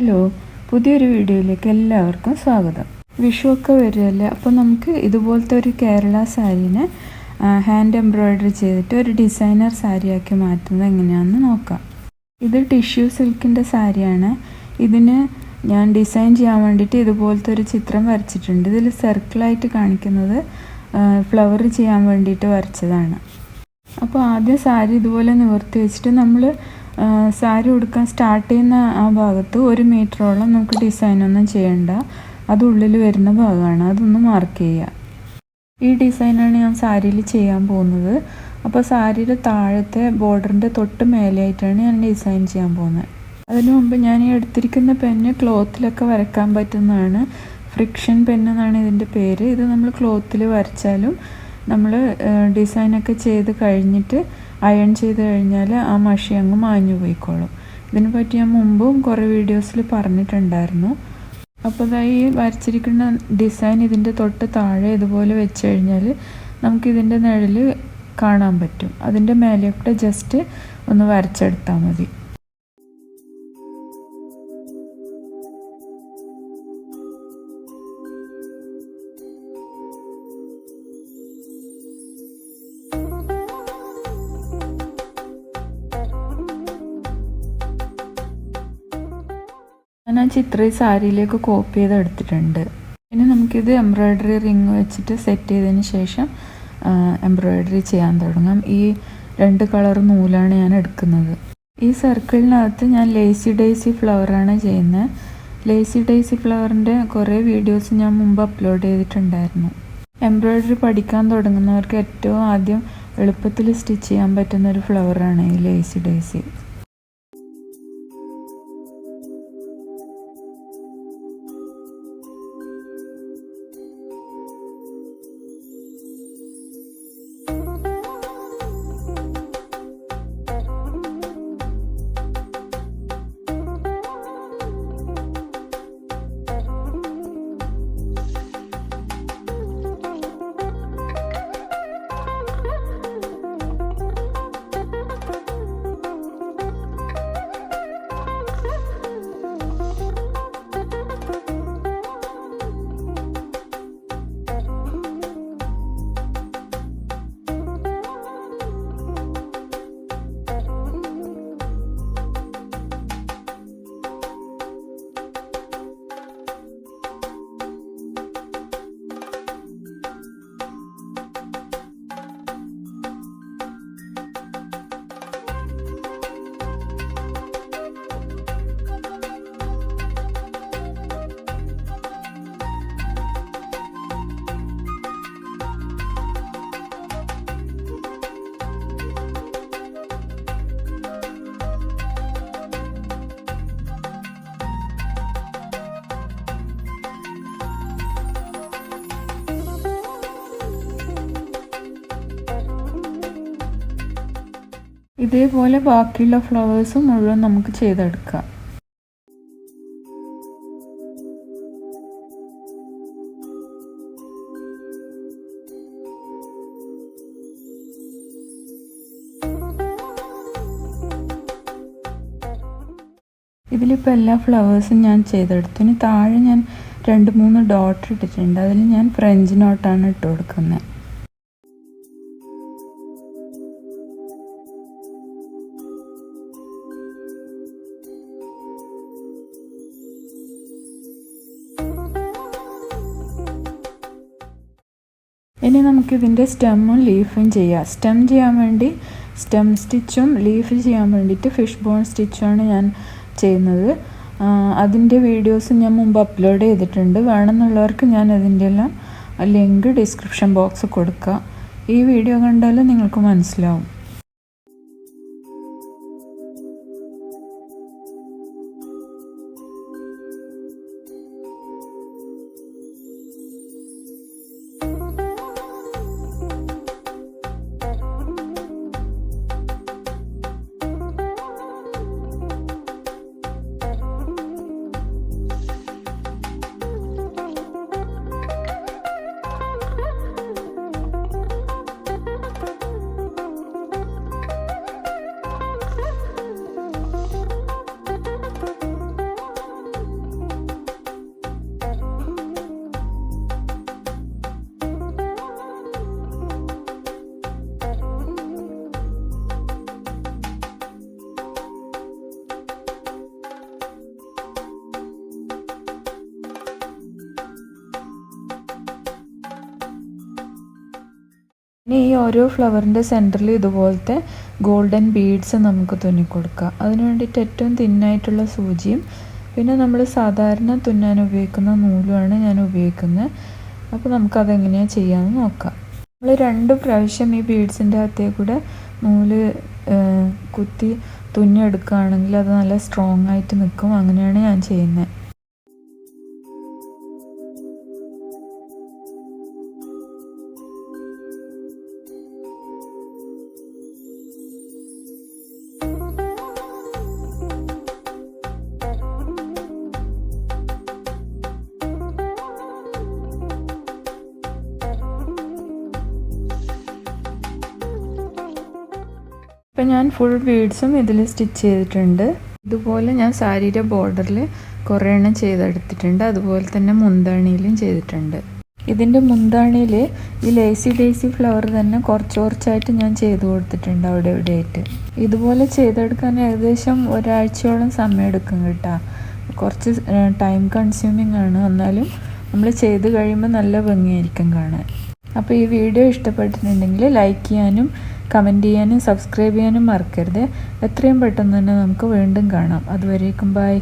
Hello, പുതിയൊരു വീഡിയോയിലേക്ക് എല്ലാവർക്കും സ്വാഗതം. വിഷുവൊക്കെ വരികയല്ലേ, അപ്പോൾ നമുക്ക് ഇതുപോലത്തെ ഒരു കേരള സാരീനെ ഹാൻഡ് എംബ്രോയിഡറി ചെയ്തിട്ട് ഒരു ഡിസൈനർ സാരിയാക്കി മാറ്റുന്നത് എങ്ങനെയാണെന്ന് നോക്കാം. ഇത് ടിഷ്യൂ സിൽക്കിൻ്റെ സാരിയാണ്. ഇതിന് ഞാൻ ഡിസൈൻ ചെയ്യാൻ വേണ്ടിയിട്ട് ഇതുപോലത്തെ ഒരു ചിത്രം വരച്ചിട്ടുണ്ട്. ഇതിൽ സർക്കിളായിട്ട് കാണിക്കുന്നത് ഫ്ലവർ ചെയ്യാൻ വേണ്ടിയിട്ട് വരച്ചതാണ്. അപ്പോൾ ആദ്യം സാരി ഇതുപോലെ നിവർത്തി വെച്ചിട്ട് നമ്മൾ സാരി ഉടുക്കാൻ സ്റ്റാർട്ട് ചെയ്യുന്ന ആ ഭാഗത്ത് 1 മീറ്ററോളം നമുക്ക് ഡിസൈനൊന്നും ചെയ്യണ്ട. അത് ഉള്ളിൽ വരുന്ന ഭാഗമാണ്, അതൊന്ന് മാർക്ക് ചെയ്യുക. ഈ ഡിസൈനാണ് ഞാൻ സാരിയിൽ ചെയ്യാൻ പോകുന്നത്. അപ്പോൾ സാരിയുടെ താഴത്തെ ബോർഡറിൻ്റെ തൊട്ട് മേലെയായിട്ടാണ് ഞാൻ ഡിസൈൻ ചെയ്യാൻ പോകുന്നത്. അതിനു മുമ്പ് ഞാൻ ഈ എടുത്തിരിക്കുന്ന പെന്ന് ക്ലോത്തിലൊക്കെ വരയ്ക്കാൻ പറ്റുന്നതാണ്. ഫ്രിക്ഷൻ പെന്നെന്നാണ് ഇതിൻ്റെ പേര്. ഇത് നമ്മൾ ക്ലോത്തിൽ വരച്ചാലും നമ്മൾ ഡിസൈനൊക്കെ ചെയ്ത് കഴിഞ്ഞിട്ട് അയൺ ചെയ്ത് കഴിഞ്ഞാൽ ആ മഷി അങ്ങ് മാഞ്ഞു പോയിക്കോളും. ഇതിനെപ്പറ്റി ഞാൻ മുമ്പും കുറേ വീഡിയോസിൽ പറഞ്ഞിട്ടുണ്ടായിരുന്നു. അപ്പോൾ ഈ വരച്ചിരിക്കുന്ന ഡിസൈൻ ഇതിൻ്റെ തൊട്ട് താഴെ ഇതുപോലെ വെച്ച് കഴിഞ്ഞാൽ നമുക്കിതിൻ്റെ നിഴൽ കാണാൻ പറ്റും. അതിൻ്റെ മേലെയൊക്കെ ജസ്റ്റ് ഒന്ന് വരച്ചെടുത്താൽ മതി. ഞാൻ ആ ചിത്രം ഈ സാരിയിലേക്ക് കോപ്പി ചെയ്തെടുത്തിട്ടുണ്ട്. ഇനി നമുക്കിത് എംബ്രോയ്ഡറി റിങ് വെച്ചിട്ട് സെറ്റ് ചെയ്തതിന് ശേഷം എംബ്രോയ്ഡറി ചെയ്യാൻ തുടങ്ങാം. ഈ 2 കളർ നൂലാണ് ഞാൻ എടുക്കുന്നത്. ഈ സർക്കിളിനകത്ത് ഞാൻ ലേസി ഡേയ്സി ഫ്ലവറാണ് ചെയ്യുന്നത്. ലേസി ഡേയ്സി ഫ്ലവറിൻ്റെ കുറേ വീഡിയോസ് ഞാൻ മുമ്പ് അപ്ലോഡ് ചെയ്തിട്ടുണ്ടായിരുന്നു. എംബ്രോയ്ഡറി പഠിക്കാൻ തുടങ്ങുന്നവർക്ക് ഏറ്റവും ആദ്യം എളുപ്പത്തിൽ സ്റ്റിച്ച് ചെയ്യാൻ പറ്റുന്ന ഒരു ഫ്ലവറാണ് ഈ ലേസി ഡേയ്സി. ഇതേപോലെ ബാക്കിയുള്ള ഫ്ലവേഴ്സും മുഴുവൻ നമുക്ക് ചെയ്തെടുക്കാം. ഇതിലിപ്പോൾ എല്ലാ ഫ്ലവേഴ്സും ഞാൻ ചെയ്തെടുത്തു. ഇനി താഴെ ഞാൻ 2-3 ഡോട്ട് ഇട്ടിട്ടുണ്ട്. അതിൽ ഞാൻ ഫ്രഞ്ച് നോട്ടാണ് ഇട്ട് കൊടുക്കുന്നത്. ഇനി നമുക്കിതിൻ്റെ സ്റ്റെമ്മും ലീഫും ചെയ്യാം. സ്റ്റെം ചെയ്യാൻ വേണ്ടി സ്റ്റെം സ്റ്റിച്ചും ലീഫ് ചെയ്യാൻ വേണ്ടിയിട്ട് ഫിഷ് ബോൺ സ്റ്റിച്ചുമാണ് ഞാൻ ചെയ്യുന്നത്. അതിൻ്റെ വീഡിയോസ് ഞാൻ മുമ്പ് അപ്ലോഡ് ചെയ്തിട്ടുണ്ട്. വേണമെന്നുള്ളവർക്ക് ഞാൻ അതിൻ്റെ എല്ലാം ലിങ്ക് ഡിസ്ക്രിപ്ഷൻ ബോക്സ് കൊടുക്കാം. ഈ വീഡിയോ കണ്ടാൽ നിങ്ങൾക്ക് മനസ്സിലാവും. ഇനി ഈ ഓരോ ഫ്ലവറിൻ്റെ സെൻറ്ററിൽ ഇതുപോലത്തെ ഗോൾഡൻ ബീഡ്സ് നമുക്ക് തുന്നിക്കൊടുക്കാം. അതിന് വേണ്ടിയിട്ട് ഏറ്റവും തിന്നായിട്ടുള്ള സൂചിയും പിന്നെ നമ്മൾ സാധാരണ തുന്നാൻ ഉപയോഗിക്കുന്ന നൂലുമാണ് ഞാൻ ഉപയോഗിക്കുന്നത്. അപ്പോൾ നമുക്കതെങ്ങനെയാണ് ചെയ്യാമെന്ന് നോക്കാം. നമ്മൾ 2 പ്രാവശ്യം ഈ ബീഡ്സിൻ്റെ അകത്തേ കൂടെ നൂല് കുത്തി തുന്നിയെടുക്കുകയാണെങ്കിൽ അത് നല്ല സ്ട്രോങ് ആയിട്ട് നിൽക്കും. അങ്ങനെയാണ് ഞാൻ ചെയ്യുന്നത്. ഇപ്പം ഞാൻ ഫുൾ ബീഡ്സും ഇതിൽ സ്റ്റിച്ച് ചെയ്തിട്ടുണ്ട്. ഇതുപോലെ ഞാൻ സാരിയുടെ ബോർഡറിൽ കുറേ എണ്ണം ചെയ്തെടുത്തിട്ടുണ്ട്. അതുപോലെ തന്നെ മുന്താണിയിലും ചെയ്തിട്ടുണ്ട്. ഇതിൻ്റെ മുന്താണിയിൽ ഈ ലേസി ഡേസി ഫ്ലവർ തന്നെ കുറച്ചായിട്ട് ഞാൻ ചെയ്ത് കൊടുത്തിട്ടുണ്ട് അവിടെ ഇവിടെയായിട്ട്. ഇതുപോലെ ചെയ്തെടുക്കാൻ ഏകദേശം ഒരാഴ്ചയോളം സമയം എടുക്കും കേട്ടോ. കുറച്ച് ടൈം കൺസ്യൂമിങ് ആണ്, എന്നാലും നമ്മൾ ചെയ്ത് കഴിയുമ്പോൾ നല്ല ഭംഗിയായിരിക്കും കാണാൻ. അപ്പോൾ ഈ വീഡിയോ ഇഷ്ടപ്പെട്ടിട്ടുണ്ടെങ്കിൽ ലൈക്ക് ചെയ്യാനും കമൻറ്റ് ചെയ്യാനും സബ്സ്ക്രൈബ് ചെയ്യാനും മറക്കരുത്. എത്രയും പെട്ടെന്ന് തന്നെ നമുക്ക് വീണ്ടും കാണാം. അതുവരേക്കും ബൈ.